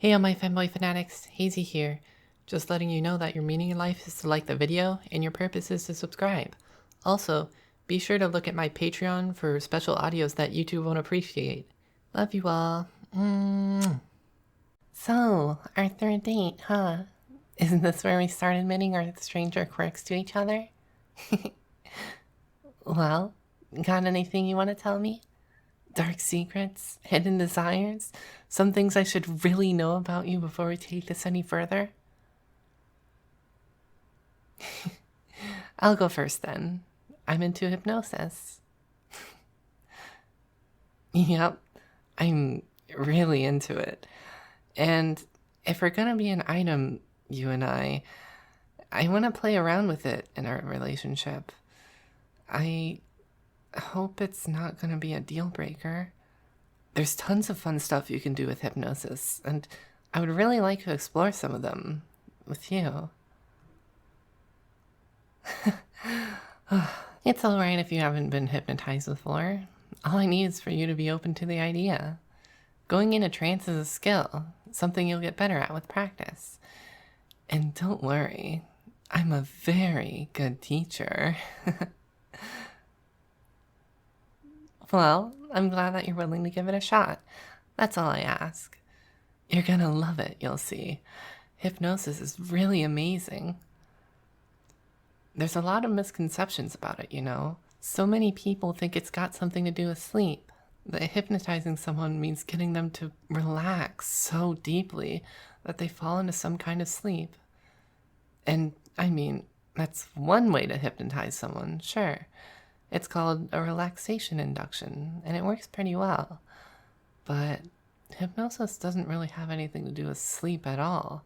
Hey all my Femboy fanatics, Hazy here. Just letting you know that your meaning in life is to like the video and your purpose is to subscribe. Also, be sure to look at my Patreon for special audios that YouTube won't appreciate. Love you all. So, our third date, huh? Isn't this where we start admitting our stranger quirks to each other? Well, got anything you want to tell me? Dark secrets? Hidden desires? Some things I should really know about you before we take this any further? I'll go first then. I'm into hypnosis. Yep, I'm really into it. And if we're gonna be an item, you and I want to play around with it in our relationship. I hope it's not gonna be a deal breaker. There's tons of fun stuff you can do with hypnosis, and I would really like to explore some of them with you. It's alright if you haven't been hypnotized before. All I need is for you to be open to the idea. Going into trance is a skill, something you'll get better at with practice. And don't worry, I'm a very good teacher. Well, I'm glad that you're willing to give it a shot. That's all I ask. You're gonna love it, you'll see. Hypnosis is really amazing. There's a lot of misconceptions about it, you know. So many people think it's got something to do with sleep. That hypnotizing someone means getting them to relax so deeply that they fall into some kind of sleep. And, I mean, that's one way to hypnotize someone, sure. It's called a relaxation induction, and it works pretty well. But hypnosis doesn't really have anything to do with sleep at all.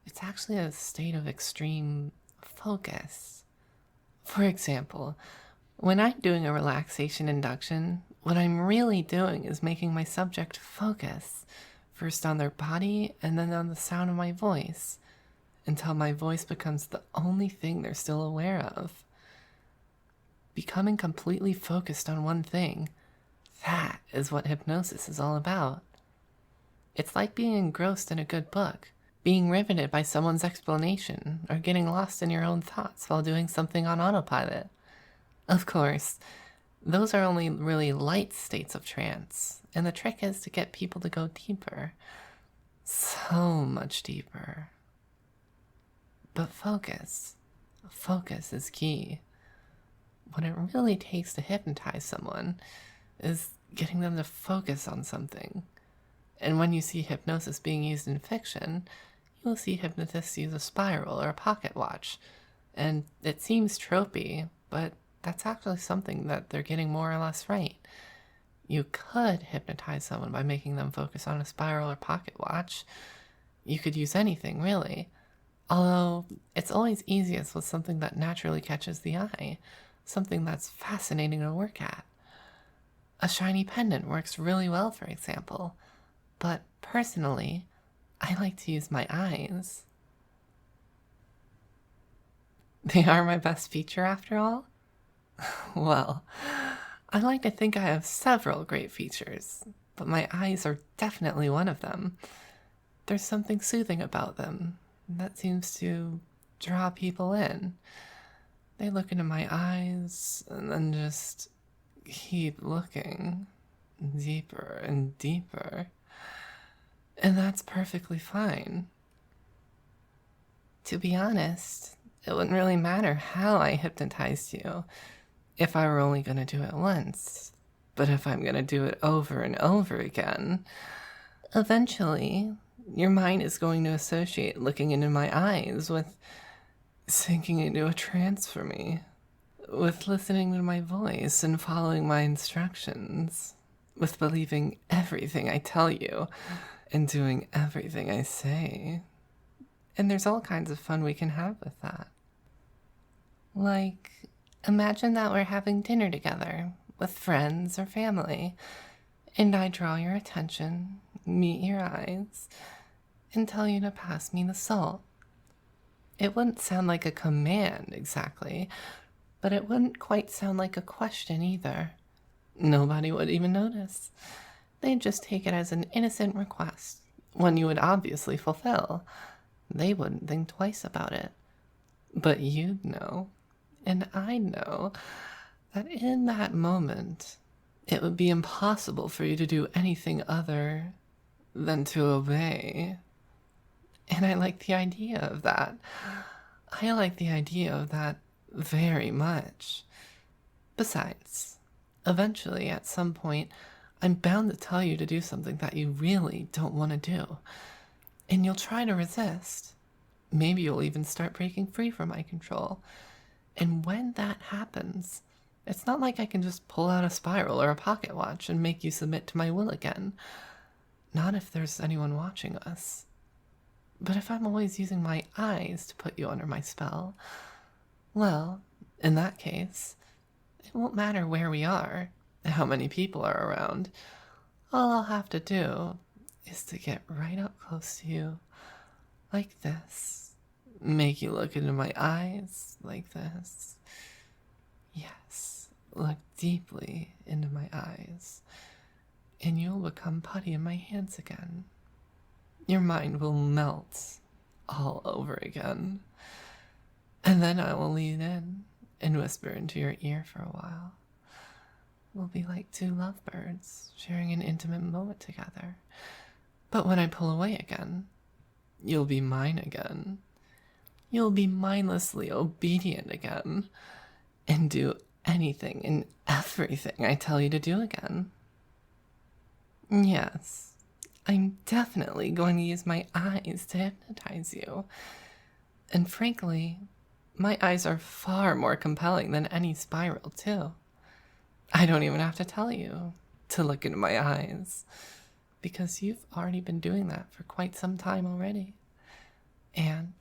It's actually a state of extreme focus. For example, when I'm doing a relaxation induction, what I'm really doing is making my subject focus, first on their body and then on the sound of my voice, until my voice becomes the only thing they're still aware of. Becoming completely focused on one thing, that is what hypnosis is all about. It's like being engrossed in a good book, being riveted by someone's explanation, or getting lost in your own thoughts while doing something on autopilot. Of course, those are only really light states of trance, and the trick is to get people to go deeper. So much deeper. But focus is key. What it really takes to hypnotize someone is getting them to focus on something. And when you see hypnosis being used in fiction, you'll see hypnotists use a spiral or a pocket watch. And it seems tropey, but that's actually something that they're getting more or less right. You could hypnotize someone by making them focus on a spiral or pocket watch. You could use anything, really. Although, it's always easiest with something that naturally catches the eye. Something that's fascinating to work at. A shiny pendant works really well, for example. But personally, I like to use my eyes. They are my best feature after all? Well, I like to think I have several great features, but my eyes are definitely one of them. There's something soothing about them that seems to draw people in. They look into my eyes and then just keep looking deeper and deeper. And that's perfectly fine. To be honest, it wouldn't really matter how I hypnotized you if I were only going to do it once. But if I'm going to do it over and over again, eventually your mind is going to associate looking into my eyes with sinking into a trance for me, with listening to my voice and following my instructions, with believing everything I tell you and doing everything I say. And there's all kinds of fun we can have with that. Like, imagine that we're having dinner together with friends or family, and I draw your attention, meet your eyes, and tell you to pass me the salt. It wouldn't sound like a command exactly, but it wouldn't quite sound like a question either. Nobody would even notice. They'd just take it as an innocent request, one you would obviously fulfill. They wouldn't think twice about it. But you'd know, and I'd know, that in that moment, it would be impossible for you to do anything other than to obey. And I like the idea of that. I like the idea of that very much. Besides, eventually, at some point, I'm bound to tell you to do something that you really don't want to do. And you'll try to resist. Maybe you'll even start breaking free from my control. And when that happens, it's not like I can just pull out a spiral or a pocket watch and make you submit to my will again. Not if there's anyone watching us. But if I'm always using my eyes to put you under my spell, well, in that case, it won't matter where we are, how many people are around. All I'll have to do is to get right up close to you, like this. Make you look into my eyes, like this. Yes, look deeply into my eyes, and you'll become putty in my hands again. Your mind will melt all over again. And then I will lean in and whisper into your ear for a while. We'll be like two lovebirds sharing an intimate moment together. But when I pull away again, you'll be mine again. You'll be mindlessly obedient again and do anything and everything I tell you to do again. Yes, I'm definitely going to use my eyes to hypnotize you. And frankly, my eyes are far more compelling than any spiral, too. I don't even have to tell you to look into my eyes, because you've already been doing that for quite some time already. And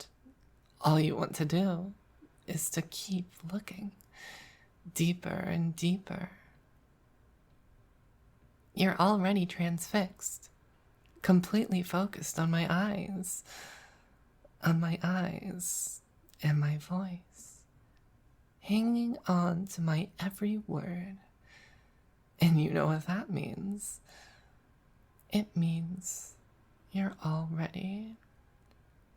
all you want to do is to keep looking deeper and deeper. You're already transfixed, completely focused on my eyes and my voice, hanging on to my every word. And you know what that means. It means you're already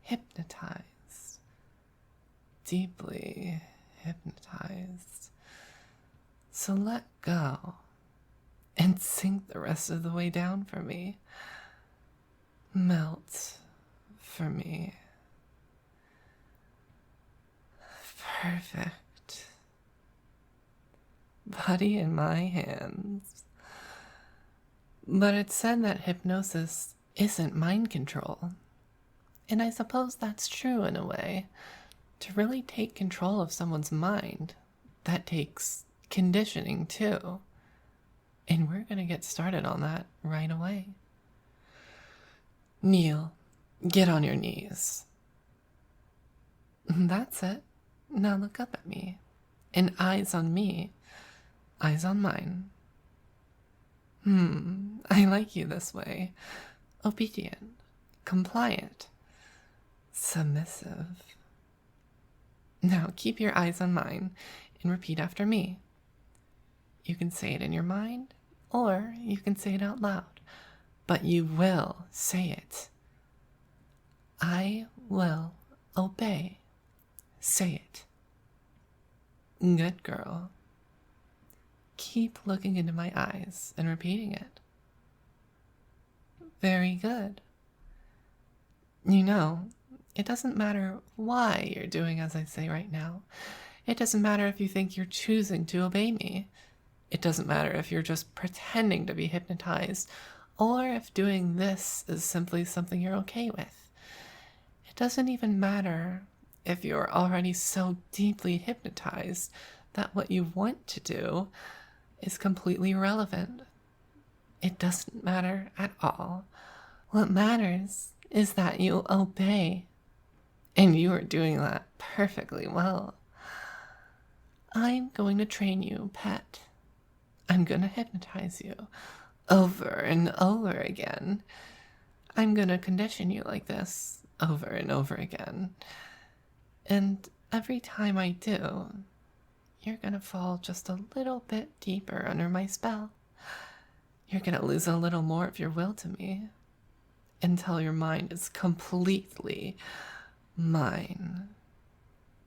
hypnotized, deeply hypnotized. So let go and sink the rest of the way down for me. Melt for me. Perfect. Body in my hands. But it's said that hypnosis isn't mind control. And I suppose that's true in a way. To really take control of someone's mind, that takes conditioning too. And we're going to get started on that right away. Kneel. Get on your knees. That's it. Now look up at me. And eyes on me. Eyes on mine. I like you this way. Obedient. Compliant. Submissive. Now keep your eyes on mine and repeat after me. You can say it in your mind, or you can say it out loud, but you will say it. I will obey. Say it. Good girl. Keep looking into my eyes and repeating it. Very good. You know, it doesn't matter why you're doing as I say right now. It doesn't matter if you think you're choosing to obey me. It doesn't matter if you're just pretending to be hypnotized, or if doing this is simply something you're okay with. It doesn't even matter if you're already so deeply hypnotized that what you want to do is completely irrelevant. It doesn't matter at all. What matters is that you obey. And you are doing that perfectly well. I'm going to train you, pet. I'm going to hypnotize you over and over again. I'm going to condition you like this over and over again. And every time I do, you're going to fall just a little bit deeper under my spell. You're going to lose a little more of your will to me. until your mind is completely mine.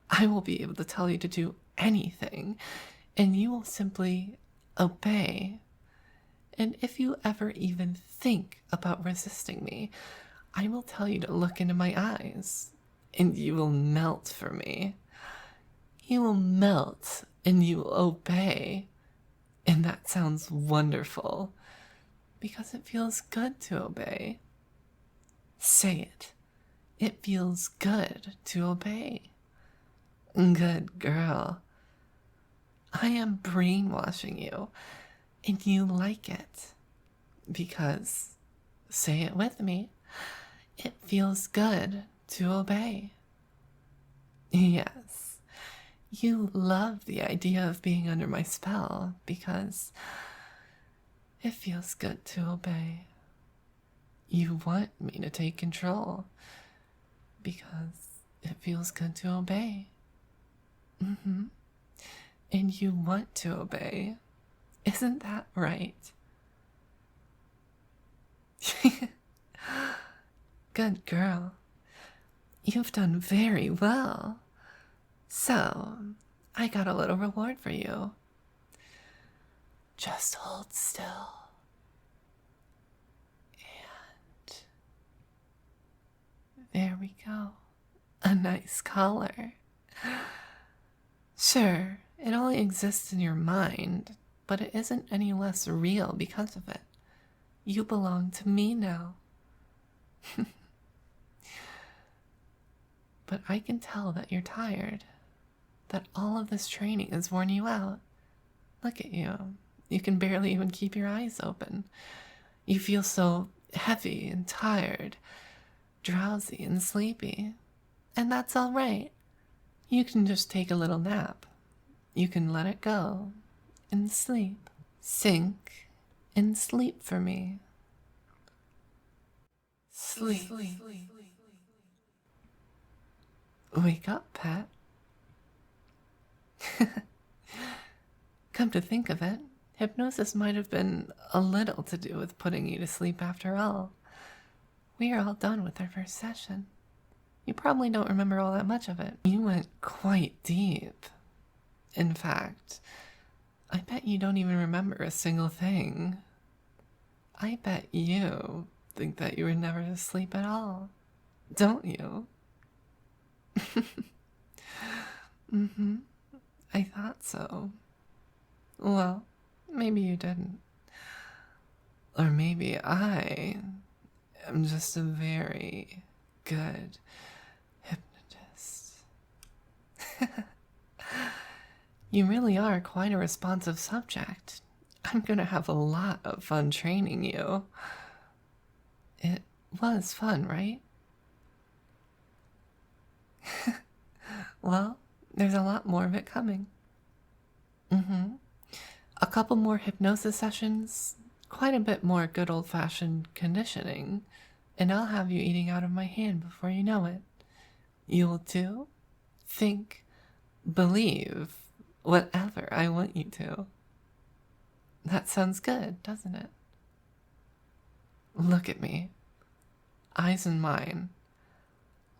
I will be able to tell you to do anything, and you will simply obey. And if you ever even think about resisting me, I will tell you to look into my eyes, and you will melt for me. You will melt, and you will obey. And that sounds wonderful, because it feels good to obey. Say it. It feels good to obey. Good girl. I am brainwashing you, and you like it. Because, say it with me, it feels good to obey. Yes, you love the idea of being under my spell because it feels good to obey. You want me to take control because it feels good to obey. And you want to obey. Isn't that right? Good girl. You've done very well. So, I got a little reward for you. Just hold still. And there we go. A nice collar. Sure, it only exists in your mind, but it isn't any less real because of it. You belong to me now. But I can tell that you're tired, that all of this training has worn you out. Look at you. You can barely even keep your eyes open. You feel so heavy and tired, drowsy and sleepy. And that's all right. You can just take a little nap. You can let it go and sleep. Sink and sleep for me. Sleep. Wake up, pet. Come to think of it, hypnosis might have been a little to do with putting you to sleep after all. We are all done with our first session. You probably don't remember all that much of it. You went quite deep. In fact, I bet you don't even remember a single thing. I bet you think that you were never asleep at all. Don't you? I thought so. Well, maybe you didn't. Or maybe I am just a very good hypnotist. You really are quite a responsive subject. I'm gonna have a lot of fun training you. It was fun, right? Well, there's a lot more of it coming. A couple more hypnosis sessions, quite a bit more good old-fashioned conditioning, and I'll have you eating out of my hand before you know it. You'll do, think, believe, whatever I want you to. That sounds good, doesn't it? Look at me. Eyes in mine.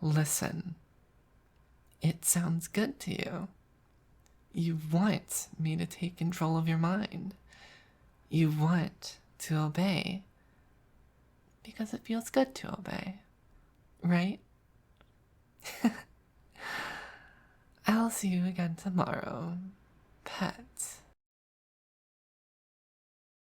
Listen. It sounds good to you. You want me to take control of your mind. You want to obey. Because it feels good to obey. Right? I'll see you again tomorrow, pet.